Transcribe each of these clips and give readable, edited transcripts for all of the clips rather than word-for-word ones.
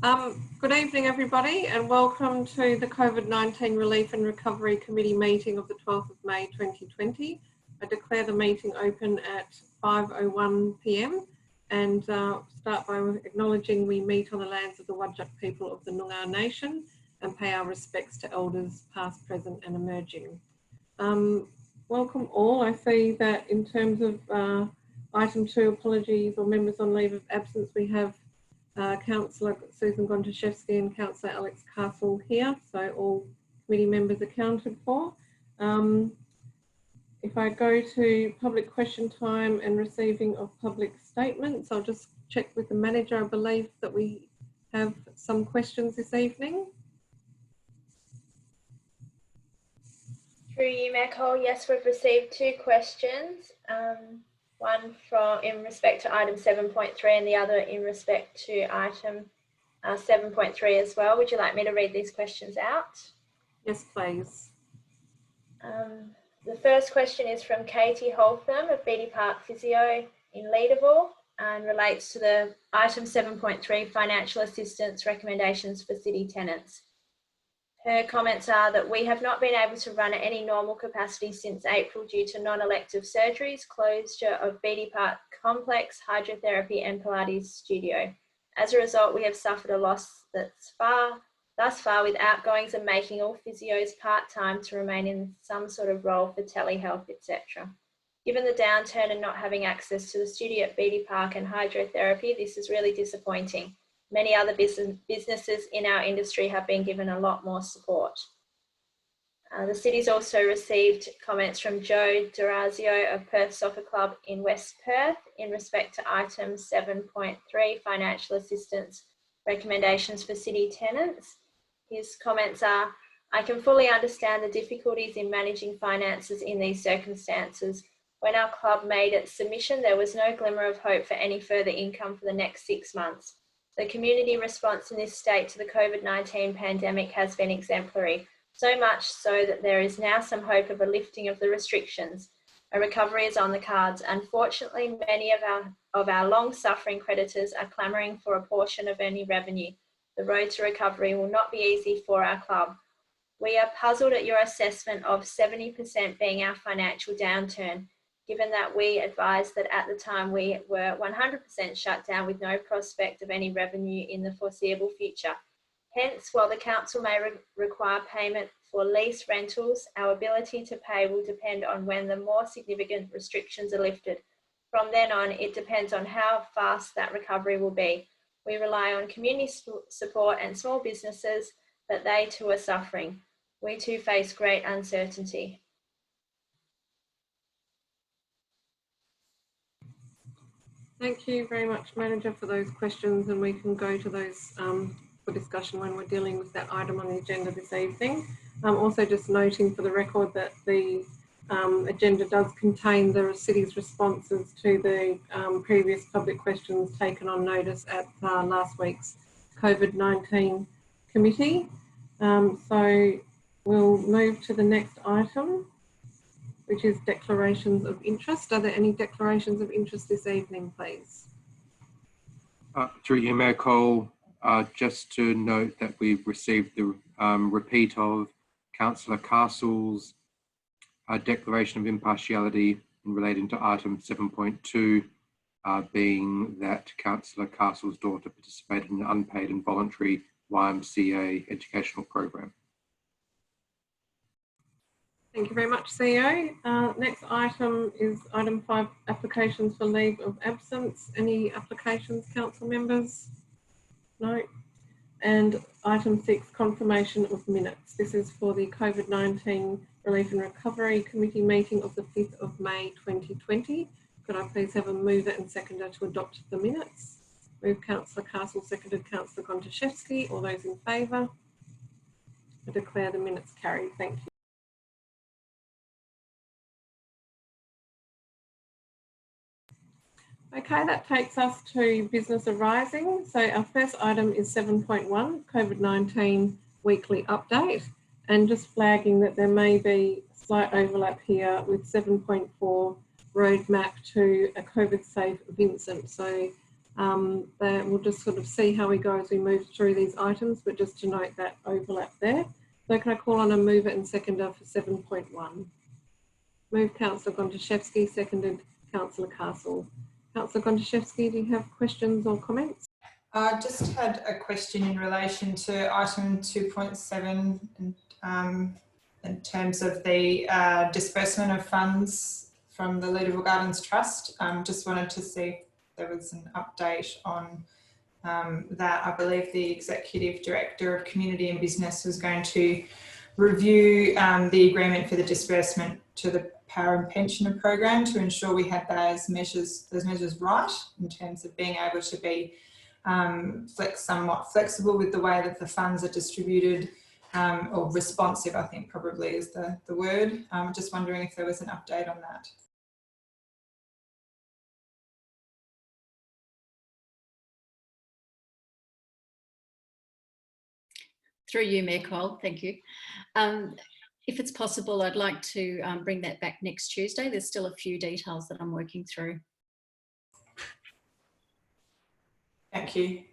Good evening, everybody, and welcome to the COVID-19 Relief and Recovery Committee meeting of the 12th of May 2020. I declare the meeting open at 5:01 p.m. and start by acknowledging we meet on the lands of the Whadjuk people of the Noongar Nation and pay our respects to elders past, present and emerging. Welcome all. I see that in terms of item 2, apologies or members on leave of absence, we have Councillor Susan Gontaszewski and Councillor Alex Castle here, so all committee members accounted for. If I go to public question time and receiving of public statements, I'll just check with the manager. I believe that we have some questions this evening. Through you, Mayor Cole, yes, we've received 2 questions. One in respect to item 7.3 and the other in respect to item 7.3 as well. Would you like me to read these questions out? Yes, please. The first question is from Katie Holtham of Beatty Park Physio in Leederville and relates to the item 7.3 financial assistance recommendations for city tenants. Her comments are that we have not been able to run at any normal capacity since April due to non-elective surgeries, closure of Beatty Park Complex, hydrotherapy and Pilates studio. As a result, we have suffered a loss thus far with outgoings and making all physios part-time to remain in some sort of role for telehealth, etc. Given the downturn and not having access to the studio at Beatty Park and hydrotherapy, this is really disappointing. Many other businesses in our industry have been given a lot more support. The city's also received comments from Joe Durazio of Perth Soccer Club in West Perth in respect to item 7.3 financial assistance recommendations for city tenants. His comments are, I can fully understand the difficulties in managing finances in these circumstances. When our club made its submission, there was no glimmer of hope for any further income for the next 6 months. The community response in this state to the COVID-19 pandemic has been exemplary, so much so that there is now some hope of a lifting of the restrictions. A recovery is on the cards. Unfortunately, many of our long-suffering creditors are clamouring for a portion of any revenue. The road to recovery will not be easy for our club. We are puzzled at your assessment of 70% being our financial downturn, given that we advised that at the time we were 100% shut down with no prospect of any revenue in the foreseeable future. Hence, while the council may require payment for lease rentals, our ability to pay will depend on when the more significant restrictions are lifted. From then on, it depends on how fast that recovery will be. We rely on community support and small businesses, but they too are suffering. We too face great uncertainty. Thank you very much, Manager, for those questions, and we can go to those for discussion when we're dealing with that item on the agenda this evening. Also just noting for the record that the agenda does contain the city's responses to the previous public questions taken on notice at last week's COVID-19 committee. So we'll move to the next item, which is declarations of interest. Are there any declarations of interest this evening, please? Through you, Mayor Cole, just to note that we've received the repeat of Councillor Castle's declaration of impartiality in relating to item 7.2, being that Councillor Castle's daughter participated in an unpaid and voluntary YMCA educational program. Thank you very much, CEO. Next item is item 5, applications for leave of absence. Any applications, council members? No. And item 6, confirmation of minutes. This is for the COVID-19 Relief and Recovery Committee meeting of the 5th of May 2020. Could I please have a mover and seconder to adopt the minutes? Move Councillor Castle, seconded Councillor Gontaszewski. All those in favour? I declare the minutes carried. Thank you. Okay, that takes us to business arising. So our first item is 7.1, COVID-19 weekly update, and just flagging that there may be slight overlap here with 7.4 roadmap to a COVID safe Vincent. So We'll just sort of see how we go as we move through these items, but just to note that overlap there. So can I call on a mover and seconder for 7.1? Moved Councillor Gontaszewski, seconded Councillor Castle. Councillor Gontaszewski, do you have questions or comments? I just had a question in relation to item 2.7 in terms of the disbursement of funds from the Leederville Gardens Trust. Just wanted to see if there was an update on that. I believe the Executive Director of Community and Business was going to review the agreement for the disbursement to the Power and Pensioner program to ensure we had those measures right in terms of being able to be somewhat flexible with the way that the funds are distributed, or responsive, I think probably is the word. Just wondering if there was an update on that. Through you, Mayor Cole, thank you. If it's possible, I'd like to bring that back next Tuesday. There's still a few details that I'm working through. Thank you.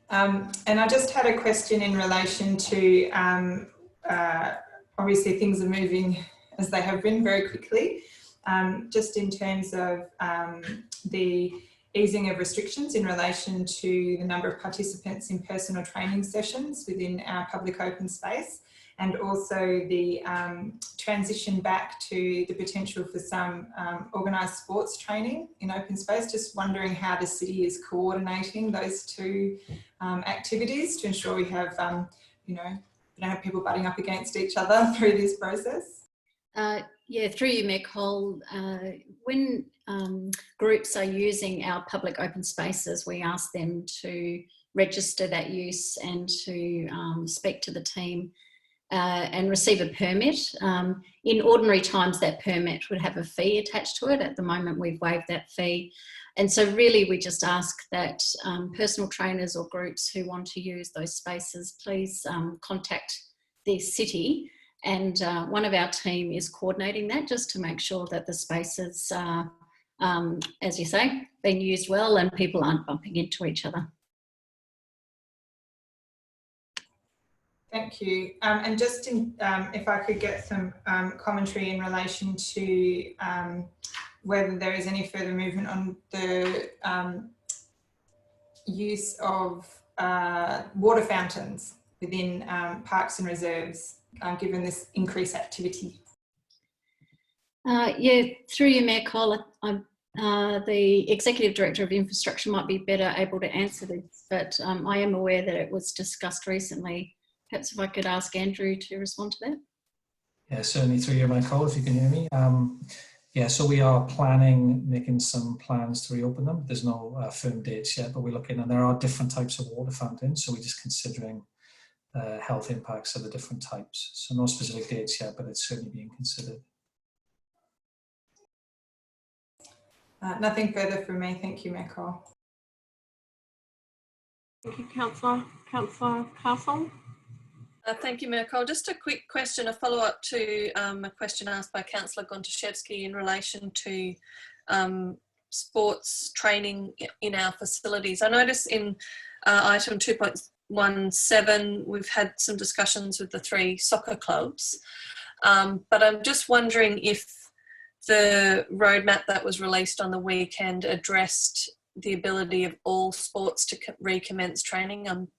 And I just had a question in relation to, obviously things are moving as they have been very quickly, just in terms of the easing of restrictions in relation to the number of participants in personal training sessions within our public open space, and also the transition back to the potential for some organised sports training in open space. Just wondering how the city is coordinating those two activities to ensure we have, you know, we don't have people butting up against each other through this process. Yeah, through you, Mayor Cole, when groups are using our public open spaces, we ask them to register that use and to speak to the team and receive a permit. In ordinary times, that permit would have a fee attached to it. At the moment, we've waived that fee. And so really, we just ask that personal trainers or groups who want to use those spaces, please contact the city. And one of our team is coordinating that just to make sure that the spaces are, as you say, being used well and people aren't bumping into each other. Thank you. And just in, if I could get some commentary in relation to whether there is any further movement on the use of water fountains within parks and reserves, given this increased activity. Yeah, through you, Mayor Cole, the Executive Director of Infrastructure might be better able to answer this, but I am aware that it was discussed recently. Perhaps if I could ask Andrew to respond to that. Yeah, certainly through you, Mayor Cole, if you can hear me. Yeah, so we are making some plans to reopen them. There's no firm dates yet, but we're looking, and there are different types of water fountains, so we're just considering health impacts of the different types. So no specific dates yet, but it's certainly being considered. Nothing further from me. Thank you, Mayor Cole. Thank you, Councillor. Councillor Castle. Thank you, Mayor Cole. Just a quick question, a follow-up to a question asked by Councillor Gontaszewski in relation to sports training in our facilities. I notice in item 2.17, we've had some discussions with the 3 soccer clubs, but I'm just wondering if the roadmap that was released on the weekend addressed the ability of all sports to recommence training. I'm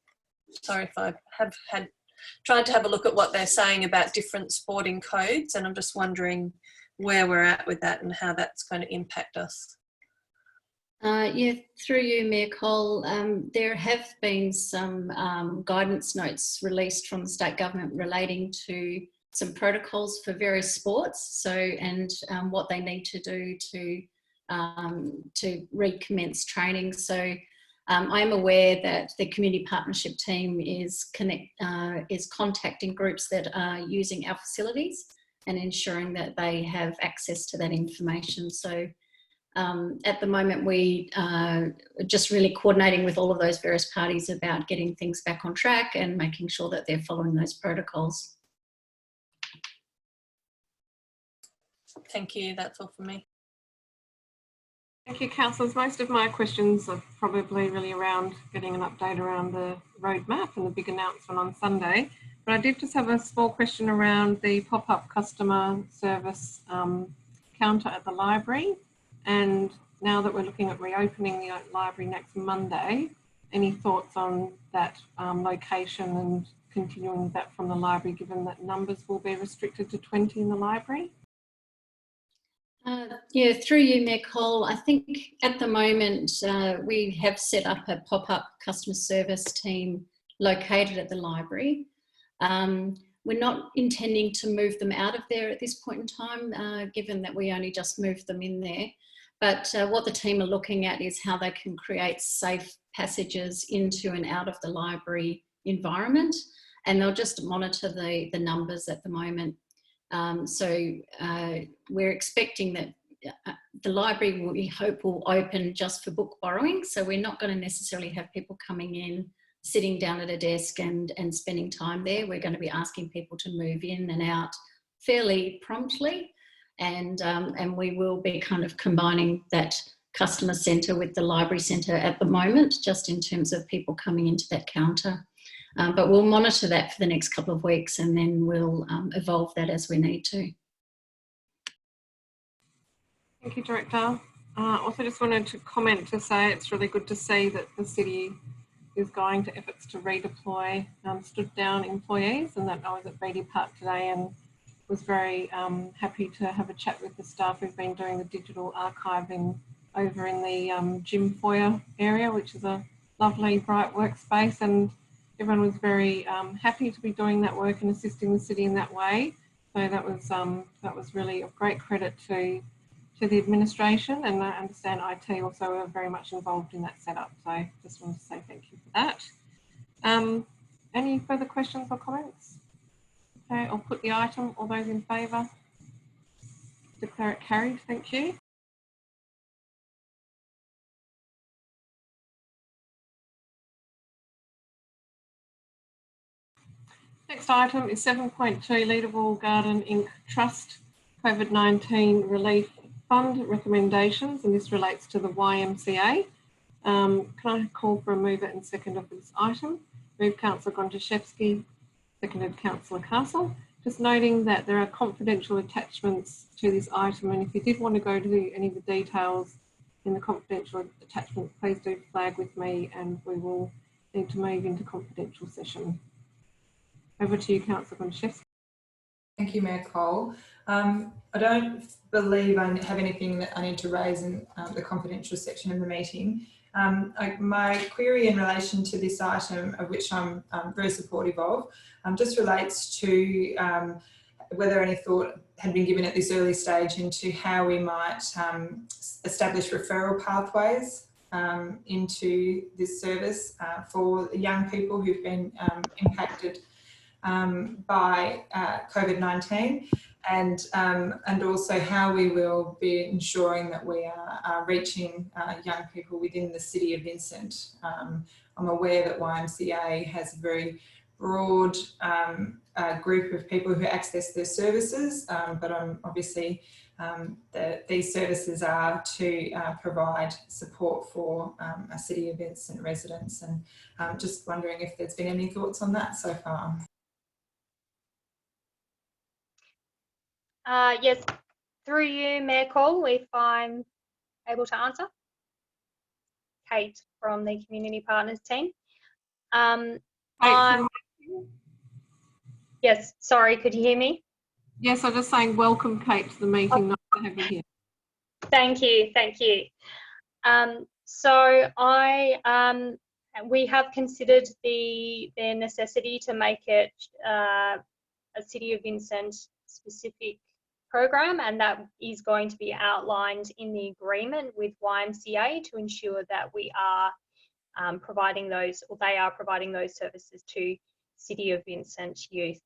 sorry if I have tried to have a look at what they're saying about different sporting codes, and I'm just wondering where we're at with that and how that's going to impact us. Yeah, through you, Mayor Cole, there have been some guidance notes released from the state government relating to some protocols for various sports, so and what they need to do to recommence training. So I am aware that the community partnership team is contacting groups that are using our facilities and ensuring that they have access to that information. So at the moment, we are just really coordinating with all of those various parties about getting things back on track and making sure that they're following those protocols. Thank you. That's all from me. Thank you, councillors. Most of my questions are probably really around getting an update around the roadmap and the big announcement on Sunday. But I did just have a small question around the pop-up customer service counter at the library. And now that we're looking at reopening the library next Monday, any thoughts on that location and continuing that from the library, given that numbers will be restricted to 20 in the library? Yeah, through you, Mayor Cole, I think at the moment we have set up a pop-up customer service team located at the library. We're not intending to move them out of there at this point in time, given that we only just moved them in there. But what the team are looking at is how they can create safe passages into and out of the library environment, and they'll just monitor the numbers at the moment. So we're expecting that the library, we hope, will open just for book borrowing. So we're not going to necessarily have people coming in, sitting down at a desk and spending time there. We're going to be asking people to move in and out fairly promptly. And we will be kind of combining that customer centre with the library centre at the moment, just in terms of people coming into that counter. But we'll monitor that for the next couple of weeks, and then we'll evolve that as we need to. Thank you, Director. Also just wanted to comment to say it's really good to see that the city is going to efforts to redeploy stood down employees, and that I was at Beatty Park today and was very happy to have a chat with the staff who've been doing the digital archiving over in the gym foyer area, which is a lovely, bright workspace, and everyone was very happy to be doing that work and assisting the city in that way. So that was really of great credit to the administration, and I understand IT also were very much involved in that setup. So just wanted to say thank you for that. Any further questions or comments? Okay, I'll put the item. All those in favour? Declare it carried. Thank you. Next item is 7.2 Leaderville Garden Inc. Trust COVID-19 Relief Fund recommendations, and this relates to the YMCA. Can I call for a mover and seconder for this item? Move Councillor Gontaszewski, seconded Councillor Castle. Just noting that there are confidential attachments to this item, and if you did want to go to any of the details in the confidential attachments, please do flag with me and we will need to move into confidential session. Over to you, Councillor Gontaszewski. Thank you, Mayor Cole. I don't believe I have anything that I need to raise in the confidential section of the meeting. My query in relation to this item, of which I'm very supportive of, just relates to whether any thought had been given at this early stage into how we might establish referral pathways into this service for young people who've been impacted by COVID-19, and also how we will be ensuring that we are reaching young people within the city of Vincent. I'm aware that YMCA has a very broad group of people who access their services, but obviously these services are to provide support for a city of Vincent residents, and just wondering if there's been any thoughts on that so far. Yes, through you, Mayor Cole, if I'm able to answer. Kate from the Community Partners team. Yes, sorry, could you hear me? Yes, I'm just saying welcome, Kate, to the meeting. Nice to have you here. Thank you, thank you. So we have considered the necessity to make it a City of Vincent specific program, and that is going to be outlined in the agreement with YMCA to ensure that we are providing those, or they are providing those services to City of Vincent youth.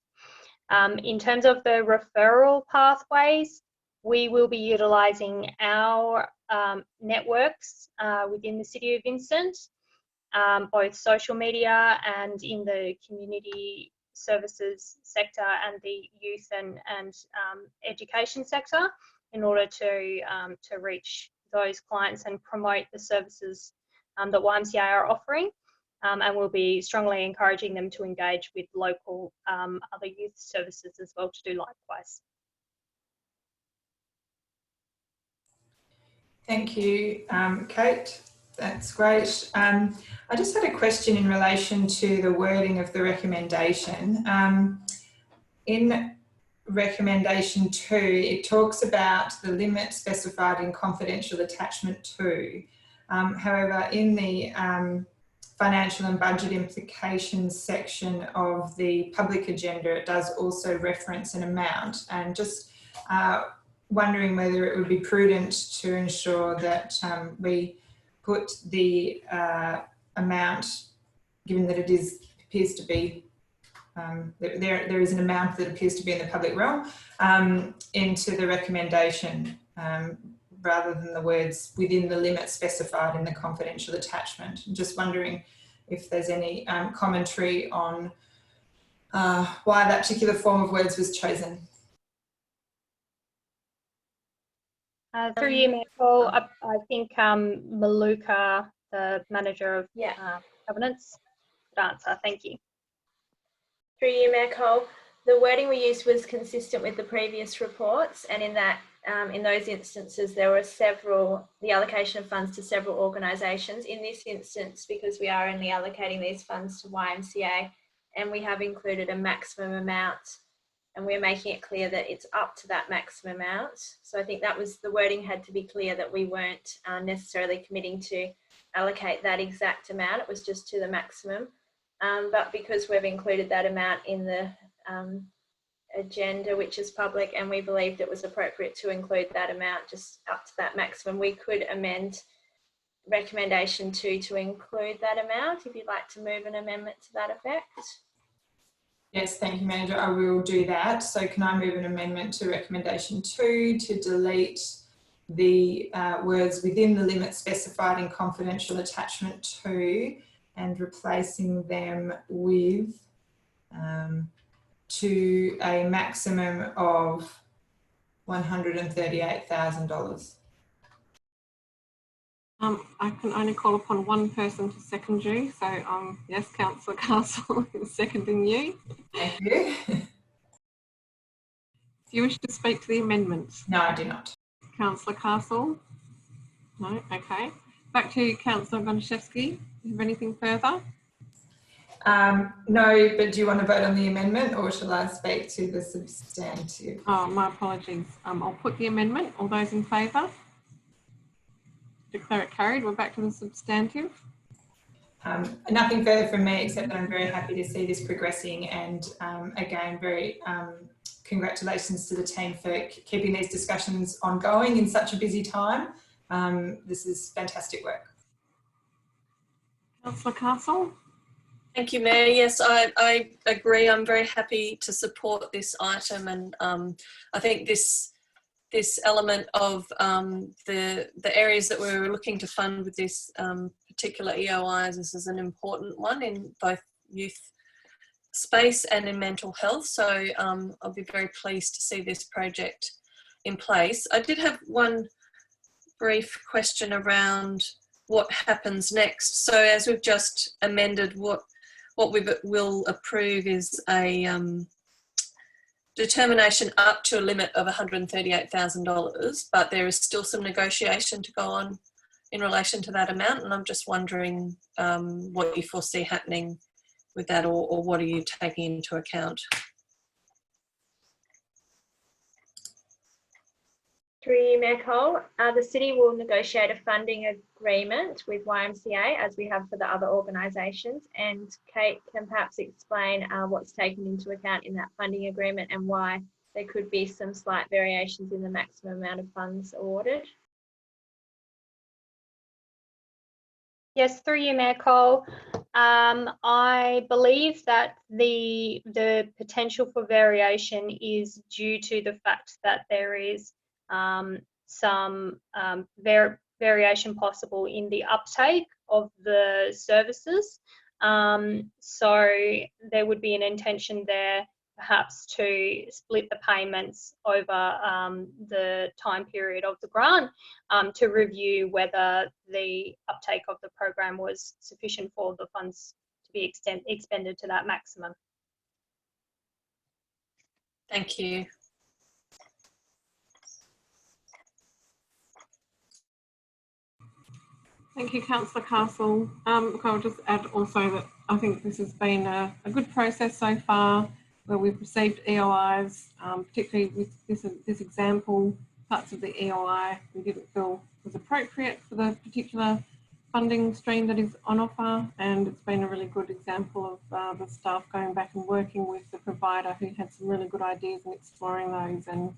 In terms of the referral pathways, we will be utilising our networks within the City of Vincent, both social media and in the community services sector and the youth and education sector, in order to reach those clients and promote the services that YMCA are offering. And we'll be strongly encouraging them to engage with local other youth services as well to do likewise. Thank you, Kate. That's great. I just had a question in relation to the wording of the recommendation. In recommendation 2, it talks about the limit specified in confidential attachment 2. However, in the financial and budget implications section of the public agenda, it does also reference an amount, and just wondering whether it would be prudent to ensure that we put the amount, given that it appears to be there is an amount that appears to be in the public realm, into the recommendation rather than the words within the limit specified in the confidential attachment. I'm just wondering if there's any commentary on why that particular form of words was chosen. Through you, Michael, I think Maluka, the manager of governance, could answer. Thank you. Through you, Mayor Cole, the wording we used was consistent with the previous reports, and in that, in those instances, there were the allocation of funds to several organisations. In this instance, because we are only allocating these funds to YMCA, and we have included a maximum amount, and we're making it clear that it's up to that maximum amount. So I think that was, the wording had to be clear that we weren't necessarily committing to allocate that exact amount. It was just to the maximum. But because we've included that amount in the agenda, which is public, and we believed it was appropriate to include that amount just up to that maximum, we could amend recommendation 2 to include that amount, if you'd like to move an amendment to that effect. Yes, thank you, Manager. I will do that. So can I move an amendment to recommendation 2 to delete the words within the limit specified in confidential attachment 2 and replacing them with to a maximum of $138,000. I can only call upon one person to second you. So yes, Councillor Castle is seconding you. Thank you. Do you wish to speak to the amendment? No, I do not. Councillor Castle? No? Okay. Back to you, Councillor Banaszewski. Do you have anything further? No, but do you want to vote on the amendment, or shall I speak to the substantive? Oh, my apologies. I'll put the amendment. All those in favour? Declare it carried. We're back to the substantive. Nothing further from me, except that I'm very happy to see this progressing, and again, very congratulations to the team for keeping these discussions ongoing in such a busy time. This is fantastic work. Councillor Castle? Thank you, Mayor. Yes, I agree. I'm very happy to support this item, and I think this element of the areas that we're looking to fund with this particular EOIs is an important one in both youth space and in mental health. So I'll be very pleased to see this project in place. I did have one brief question around what happens next. So as we've just amended, what we will approve is a determination up to a limit of $138,000, but there is still some negotiation to go on in relation to that amount, and I'm just wondering what you foresee happening with that, or what are you taking into account? Through you, Mayor Cole, the City will negotiate a funding agreement with YMCA, as we have for the other organisations, and Kate can perhaps explain what's taken into account in that funding agreement and why there could be some slight variations in the maximum amount of funds awarded. Yes, through you, Mayor Cole. I believe that the potential for variation is due to the fact that there is some variation possible in the uptake of the services. So there would be an intention there perhaps to split the payments over the time period of the grant to review whether the uptake of the program was sufficient for the funds to be expended to that maximum. Thank you. Thank you, Councillor Castle. I'll just add also that I think this has been a good process so far, where we've received EOIs, particularly with this example, parts of the EOI we didn't feel was appropriate for the particular funding stream that is on offer, and it's been a really good example of the staff going back and working with the provider who had some really good ideas and exploring those and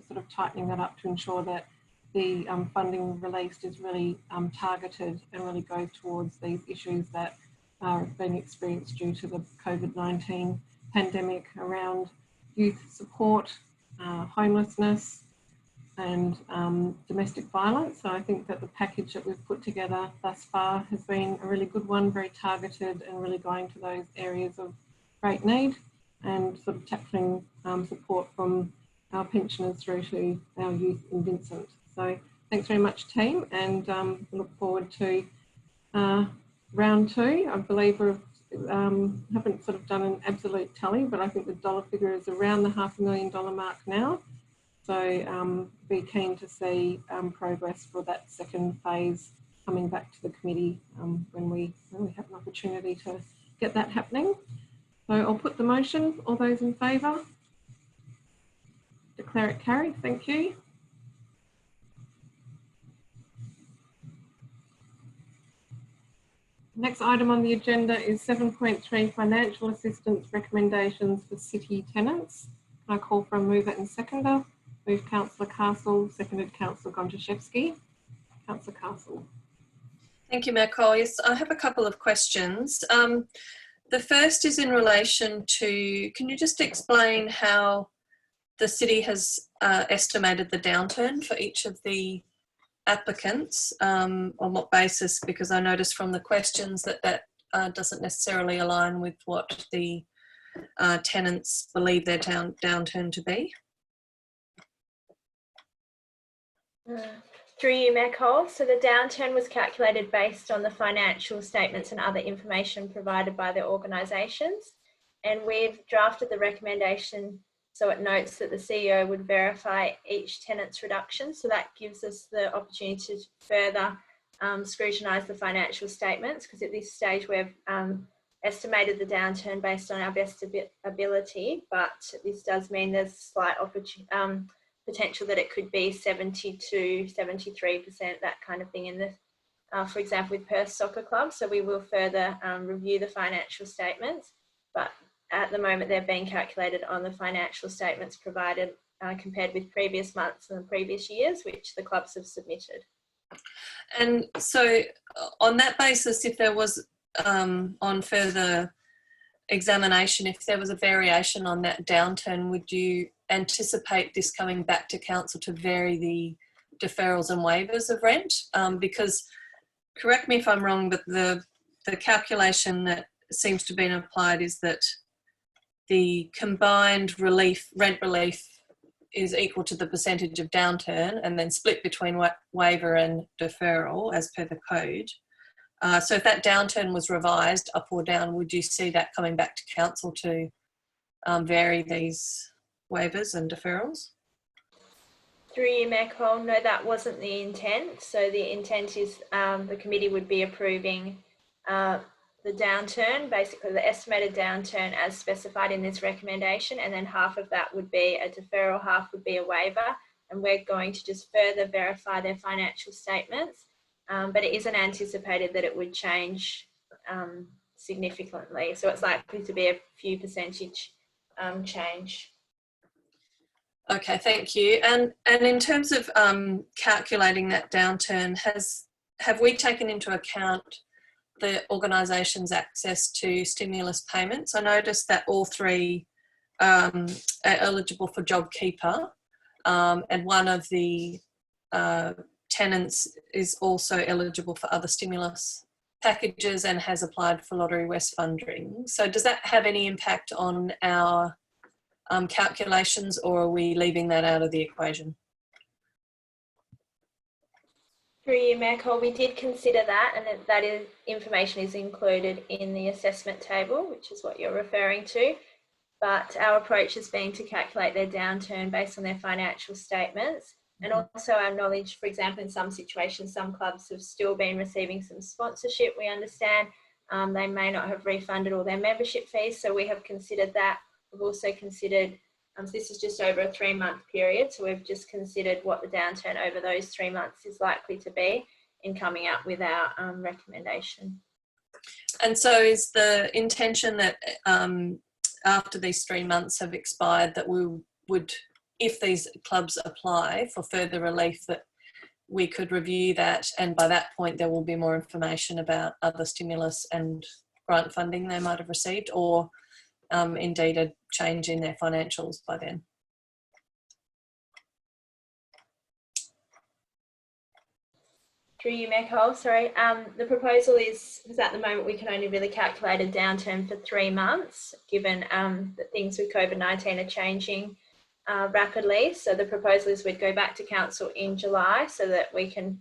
sort of tightening that up to ensure that the funding released is really targeted and really goes towards these issues that have been experienced due to the COVID-19 pandemic around youth support, homelessness and domestic violence. So I think that the package that we've put together thus far has been a really good one, very targeted and really going to those areas of great need and sort of tackling support from our pensioners through to our youth in Vincent. So thanks very much, team, and look forward to round two. I believe we haven't sort of done an absolute tally, but I think the dollar figure is around the $500,000 mark now. So be keen to see progress for that second phase coming back to the committee when we have an opportunity to get that happening. So I'll put the motion. All those in favour? Declare it carried. Thank you. Next item on the agenda is 7.3 financial assistance recommendations for city tenants. Can I call for a mover and seconder? Moved Councillor Castle, seconded Councillor Gontaszewski. Councillor Castle. Thank you, Mayor Cole. Yes, I have a couple of questions. The first is in relation to, can you just explain how the city has estimated the downturn for each of the applicants, on what basis? Because I noticed from the questions that doesn't necessarily align with what the tenants believe their downturn to be. Through you, Mayor Cole. So the downturn was calculated based on the financial statements and other information provided by the organisations, and we've drafted the recommendation so it notes that the CEO would verify each tenant's reduction. So that gives us the opportunity to further scrutinise the financial statements, because at this stage we've estimated the downturn based on our best ability, but this does mean there's slight potential that it could be 70 to 73%, that kind of thing in the, for example, with Perth Soccer Club. So we will further review the financial statements, but at the moment they're being calculated on the financial statements provided compared with previous months and previous years, which the clubs have submitted. And so on that basis, if there was on further examination, if there was a variation on that downturn, would you anticipate this coming back to council to vary the deferrals and waivers of rent? Because, correct me if I'm wrong, but the calculation that seems to have been applied is that the combined rent relief is equal to the percentage of downturn and then split between waiver and deferral as per the code. So if that downturn was revised up or down, would you see that coming back to council to vary these waivers and deferrals? Through you, Mayor Cole, no, that wasn't the intent. So the intent is the committee would be approving the downturn, basically the estimated downturn as specified in this recommendation, and then half of that would be a deferral, half would be a waiver, and we're going to just further verify their financial statements, but it isn't anticipated that it would change significantly, so it's likely to be a few percentage change. Okay, thank you. And in terms of calculating that downturn, have we taken into account the organisation's access to stimulus payments? I noticed that all three are eligible for JobKeeper, and one of the tenants is also eligible for other stimulus packages and has applied for Lottery West funding. So does that have any impact on our calculations, or are we leaving that out of the equation? Through you, Mayor Cole, we did consider that, and that information is included in the assessment table, which is what you're referring to. But our approach has been to calculate their downturn based on their financial statements, and also our knowledge. For example, in some situations, some clubs have still been receiving some sponsorship. We understand they may not have refunded all their membership fees, so we have considered that. We've also considered, so this is just over a 3-month period, so we've just considered what the downturn over those 3 months is likely to be in coming up with our recommendation. And so is the intention that after these 3 months have expired, that we would, if these clubs apply for further relief, that we could review that, and by that point there will be more information about other stimulus and grant funding they might have received, or indeed a change in their financials by then? Through you, Mayor Cole, sorry. The proposal is at the moment we can only really calculate a downturn for 3 months, given that things with COVID-19 are changing rapidly. So the proposal is we'd go back to council in July so that we can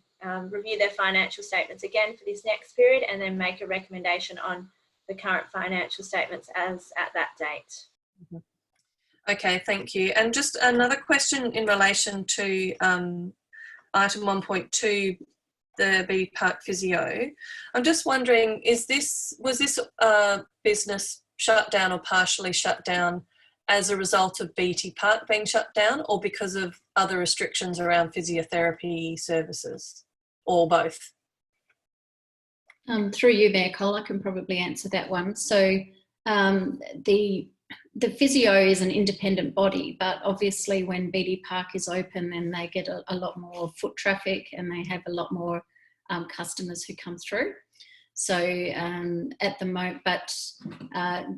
review their financial statements again for this next period, and then make a recommendation on the current financial statements as at that date. Okay, thank you. And just another question in relation to item 1.2, the B Park Physio. I'm just wondering, was this business shut down or partially shut down as a result of BT Park being shut down, or because of other restrictions around physiotherapy services, or both? Through you, Mayor Cole, I can probably answer that one. So the physio is an independent body, but obviously when BT Park is open, then they get a lot more foot traffic, and they have a lot more customers who come through. So at the moment, but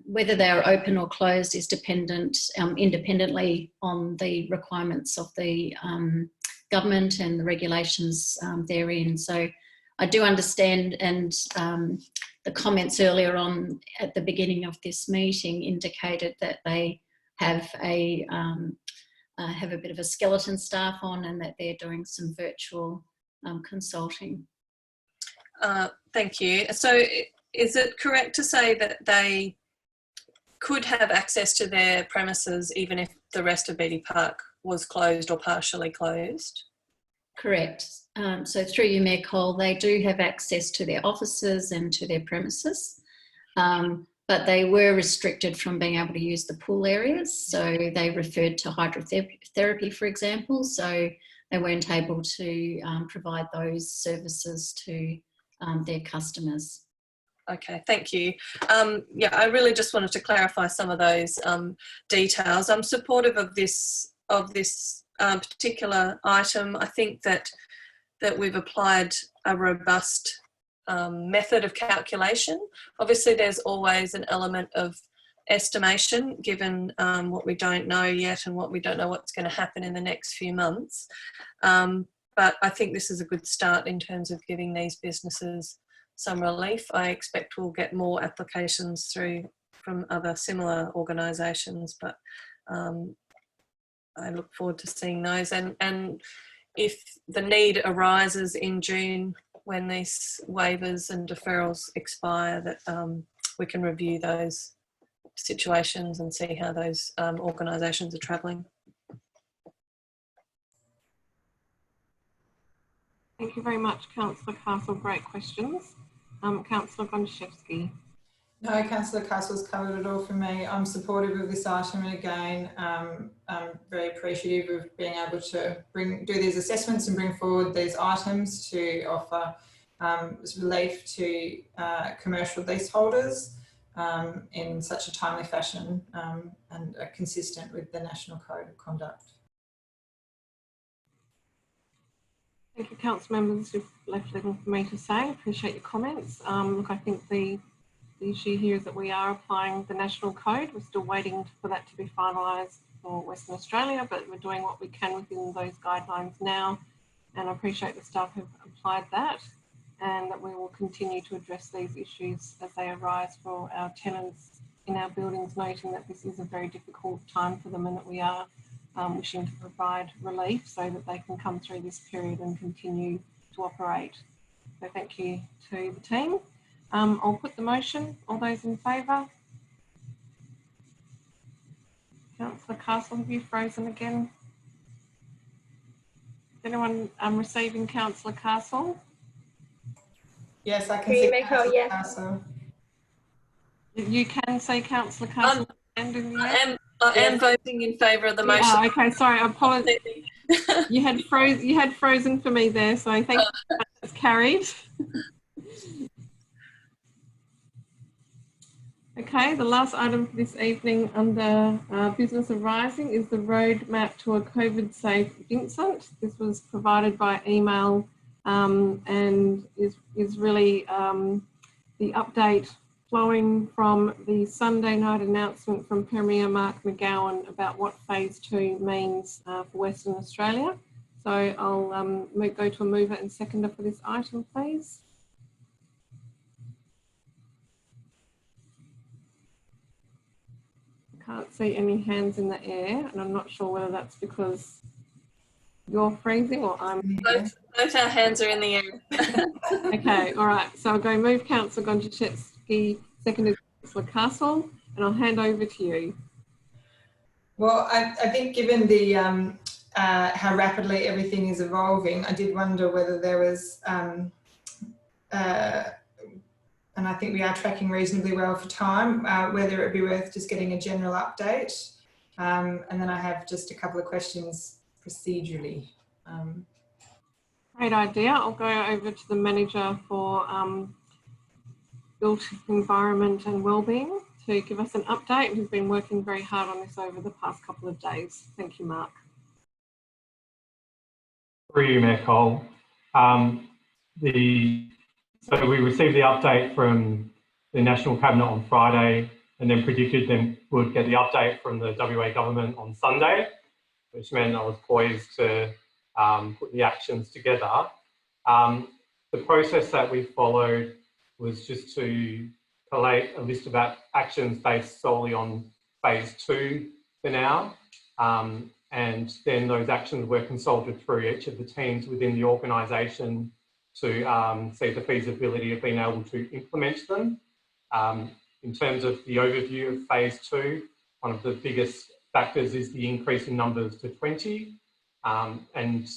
whether they are open or closed is dependent independently on the requirements of the government and the regulations therein. So I do understand, and the comments earlier on at the beginning of this meeting indicated that they have a bit of a skeleton staff on, and that they're doing some virtual consulting. Thank you. So is it correct to say that they could have access to their premises even if the rest of BT Park was closed or partially closed? Correct. So through you, Mayor Cole, they do have access to their offices and to their premises, but they were restricted from being able to use the pool areas. So they referred to hydrotherapy, for example, so they weren't able to provide those services to their customers. Okay, thank you. Yeah, I really just wanted to clarify some of those details. I'm supportive of this particular item. I think that we've applied a robust method of calculation. Obviously, there's always an element of estimation given what we don't know yet and what we don't know what's going to happen in the next few months. But I think this is a good start in terms of giving these businesses some relief. I expect we'll get more applications through from other similar organisations, but I look forward to seeing those. And if the need arises in June when these waivers and deferrals expire, that we can review those situations and see how those organisations are travelling. Thank you very much, Councillor Castle. Great questions. Councillor Gonchevsky. No, Councillor Castle's covered it all for me. I'm supportive of this item, and again, I'm very appreciative of being able to do these assessments and bring forward these items to offer relief to commercial leaseholders in such a timely fashion and are consistent with the National Code of Conduct. Thank you, council members. You've left little for me to say. Appreciate your comments. Look, I think the issue here is that we are applying the National Code. We're still waiting for that to be finalised for Western Australia, but we're doing what we can within those guidelines now. And I appreciate the staff have applied that, and that we will continue to address these issues as they arise for our tenants in our buildings, noting that this is a very difficult time for them and that we are wishing to provide relief so that they can come through this period and continue to operate. So thank you to the team. I'll put the motion. All those in favour? Councillor Castle, have you frozen again? Is anyone receiving Councillor Castle? Yes, I can see Councillor yeah. Castle. You can say Councillor Castle. I am voting in favour of the motion. Oh, okay, sorry, I apologise. You had frozen for me there, so I think that's carried. Okay, the last item for this evening under business arising is the roadmap to a COVID-safe Vincent. This was provided by email and is really the update flowing from the Sunday night announcement from Premier Mark McGowan about what phase 2 means for Western Australia. So I'll go to a mover and seconder for this item, please. Can't see any hands in the air, and I'm not sure whether that's because you're freezing or I'm. Both our hands are in the air. Okay, all right. So I'll go move Councillor Gonchachevsky, seconded Councillor Castle, and I'll hand over to you. Well, I think given the how rapidly everything is evolving, I did wonder whether there was and I think we are tracking reasonably well for time, whether it be worth just getting a general update. And then I have just a couple of questions procedurally. Great idea. I'll go over to the manager for built environment and wellbeing to give us an update. We've been working very hard on this over the past couple of days. Thank you, Mark. Through you, Mayor Cole. So we received the update from the National Cabinet on Friday and then predicted then we'd get the update from the WA government on Sunday, which meant I was poised to put the actions together. The process that we followed was just to collate a list of actions based solely on phase 2 for now. And then those actions were consulted through each of the teams within the organisation to see the feasibility of being able to implement them. In terms of the overview of phase 2, one of the biggest factors is the increase in numbers to 20, and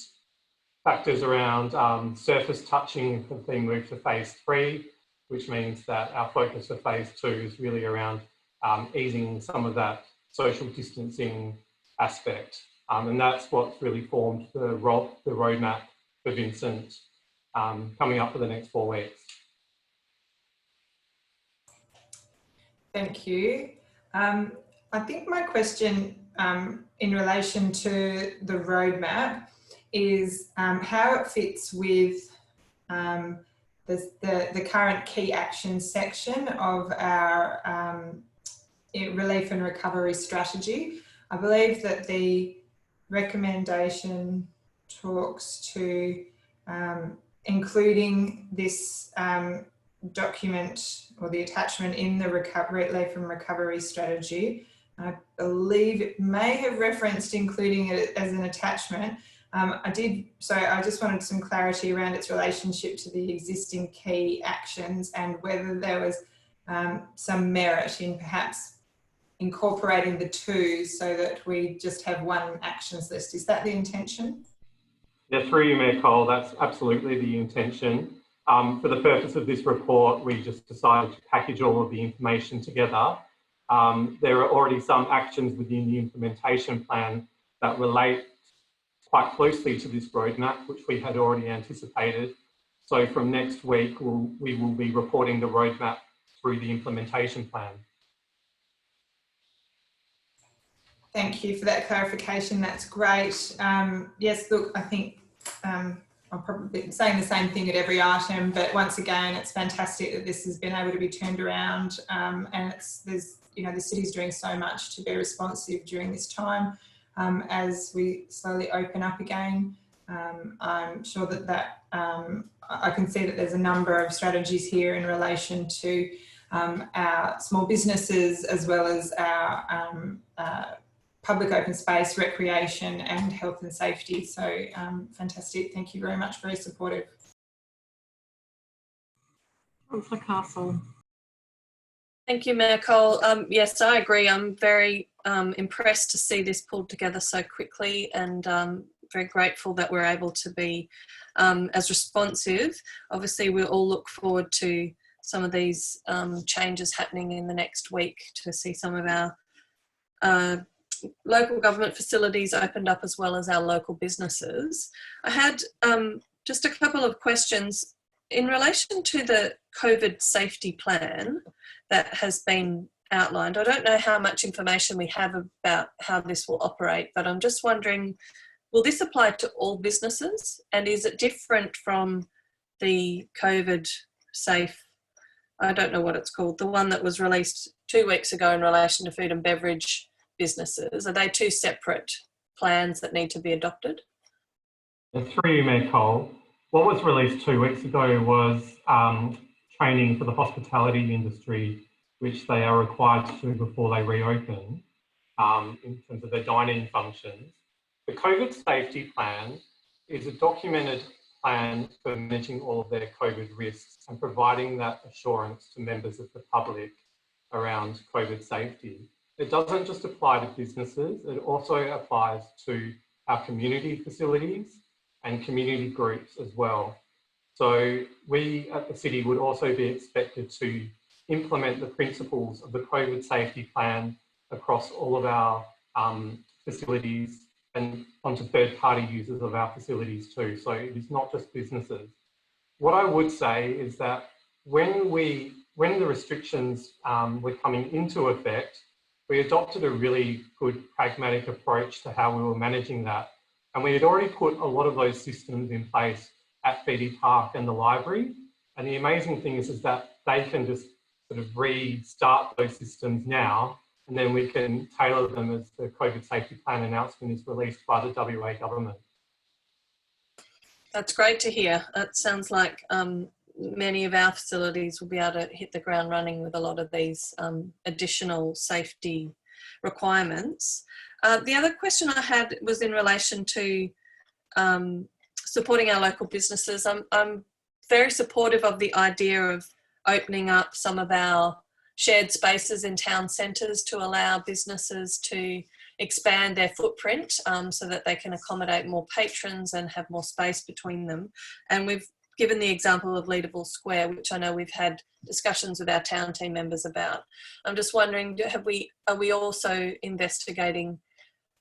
factors around surface touching have been moved to phase 3, which means that our focus for phase 2 is really around easing some of that social distancing aspect. And that's what's really formed the roadmap for Vincent coming up for the next 4 weeks. Thank you. I think my question in relation to the roadmap is how it fits with the current key action section of our relief and recovery strategy. I believe that the recommendation talks to including this document or the attachment in the relief and recovery strategy. I believe it may have referenced including it as an attachment. So I just wanted some clarity around its relationship to the existing key actions and whether there was some merit in perhaps incorporating the two so that we just have one actions list. Is that the intention? Yeah, through you, Mayor Cole, that's absolutely the intention. For the purpose of this report, we just decided to package all of the information together. There are already some actions within the implementation plan that relate quite closely to this roadmap, which we had already anticipated. So from next week, we will be reporting the roadmap through the implementation plan. Thank you for that clarification. That's great. Yes, look, I think I'll probably be saying the same thing at every item, but once again, it's fantastic that this has been able to be turned around, and the city's doing so much to be responsive during this time. As we slowly open up again, I'm sure that I can see that there's a number of strategies here in relation to our small businesses, as well as our public open space, recreation and health and safety. So fantastic. Thank you very much. Very supportive. Councillor Castle. Thank you, Mayor Cole. Yes, I agree. I'm very impressed to see this pulled together so quickly, and very grateful that we're able to be as responsive. Obviously, we all look forward to some of these changes happening in the next week, to see some of our local government facilities opened up, as well as our local businesses. I had just a couple of questions in relation to the COVID safety plan that has been outlined. I don't know how much information we have about how this will operate, but I'm just wondering, will this apply to all businesses? And is it different from the COVID safe, I don't know what it's called, the one that was released 2 weeks ago in relation to food and beverage businesses? Are they two separate plans that need to be adopted? Through you, Mayor Cole, what was released 2 weeks ago was training for the hospitality industry, which they are required to do before they reopen in terms of their dining functions. The COVID safety plan is a documented plan for managing all of their COVID risks and providing that assurance to members of the public around COVID safety. It doesn't just apply to businesses, it also applies to our community facilities and community groups as well. So we at the City would also be expected to implement the principles of the COVID safety plan across all of our facilities and onto third-party users of our facilities too. So it is not just businesses. What I would say is that when the restrictions were coming into effect, we adopted a really good pragmatic approach to how we were managing that. And we had already put a lot of those systems in place at Beatty Park and the library. And the amazing thing is that they can just sort of restart those systems now, and then we can tailor them as the COVID safety plan announcement is released by the WA government. That's great to hear. It sounds like many of our facilities will be able to hit the ground running with a lot of these additional safety requirements. The other question I had was in relation to supporting our local businesses. I'm very supportive of the idea of opening up some of our shared spaces in town centres to allow businesses to expand their footprint so that they can accommodate more patrons and have more space between them. And we've given the example of Leederville Square, which I know we've had discussions with our town team members about. I'm just wondering, are we also investigating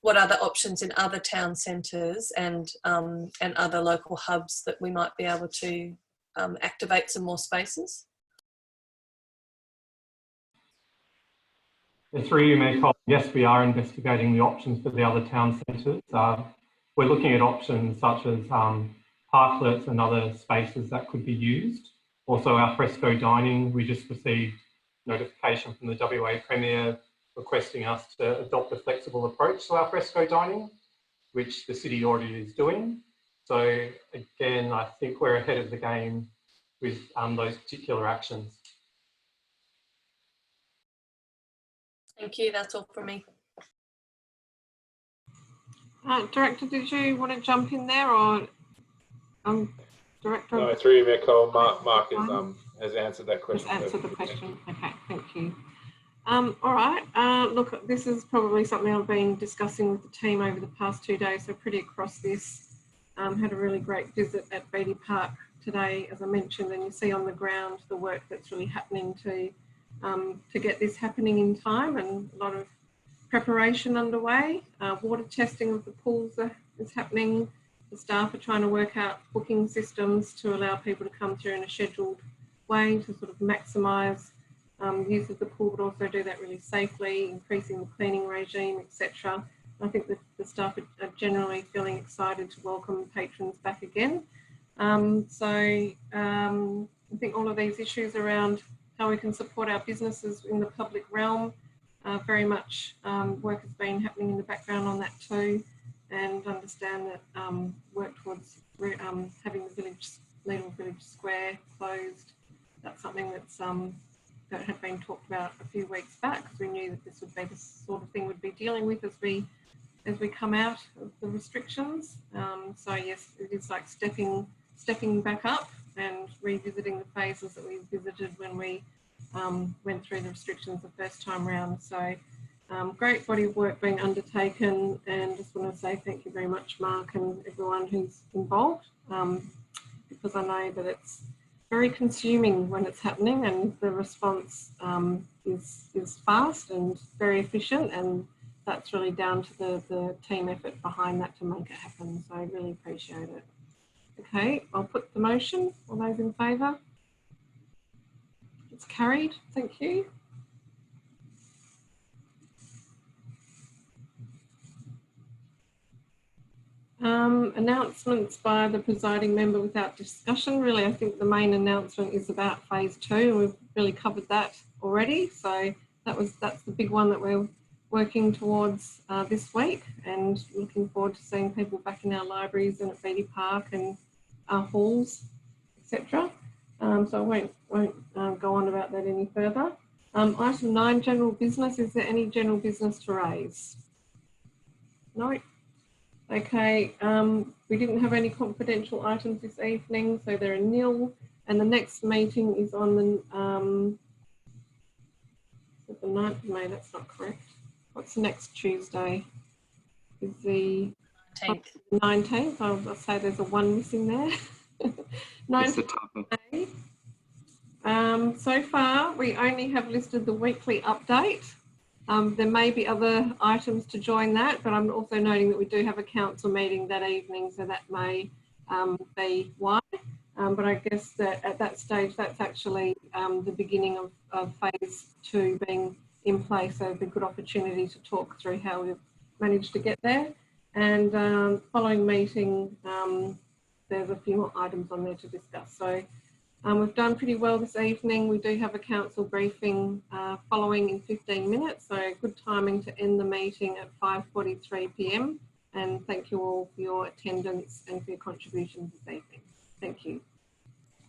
what other options in other town centres and other local hubs that we might be able to activate some more spaces? Through you, Mayor Cole, yes, we are investigating the options for the other town centres. We're looking at options such as parklets and other spaces that could be used. Also our fresco dining, we just received notification from the WA Premier requesting us to adopt a flexible approach to our fresco dining, which the City already is doing. So again, I think we're ahead of the game with those particular actions. Thank you, that's all from me. Director, did you want to jump in there, or Director? No, through you, Mayor Cole. Mark has answered that question. Has answered the question. Okay, thank you. All right. Look, this is probably something I've been discussing with the team over the past 2 days, so pretty across this. Had a really great visit at Beatty Park today, as I mentioned, and you see on the ground the work that's really happening to get this happening in time, and a lot of preparation underway. Water testing of the pools is happening. The staff are trying to work out booking systems to allow people to come through in a scheduled way to sort of maximise use of the pool, but also do that really safely, increasing the cleaning regime, etc. I think that the staff are generally feeling excited to welcome patrons back again. I think all of these issues around how we can support our businesses in the public realm, very much work has been happening in the background on that too, and understand that work towards having the Leederville Village Square closed. That's something that's that had been talked about a few weeks back, because we knew that this would be the sort of thing we'd be dealing with as we come out of the restrictions. So yes, it is like stepping back up and revisiting the phases that we visited when we went through the restrictions the first time round. So great body of work being undertaken, and just want to say thank you very much, Mark, and everyone who's involved, because I know that it's very consuming when it's happening, and the response is fast and very efficient, and that's really down to the team effort behind that to make it happen. So I really appreciate it. Okay, I'll put the motion. All those in favour? It's carried. Thank you. Announcements by the presiding member without discussion. Really, I think the main announcement is about phase 2, and we've really covered that already. So that's the big one that we're working towards this week, and looking forward to seeing people back in our libraries and at Beatty Park and our halls, etc. So I won't go on about that any further. Item 9, general business. Is there any general business to raise? No. Okay, we didn't have any confidential items this evening, so they're a nil. And the next meeting is on the 9th of May. That's not correct. What's the next Tuesday? Is the 19th. I'll say there's a 1 missing there. 19th of May. So far, we only have listed the weekly update. There may be other items to join that, but I'm also noting that we do have a council meeting that evening, so that may be why. But I guess that at that stage, that's actually the beginning of phase 2 being in place, so it'd be a good opportunity to talk through how we've managed to get there. And following meeting, there's a few more items on there to discuss. So we've done pretty well this evening. We do have a council briefing following in 15 minutes, so good timing to end the meeting at 5:43 p.m. And thank you all for your attendance and for your contributions this evening. Thank you.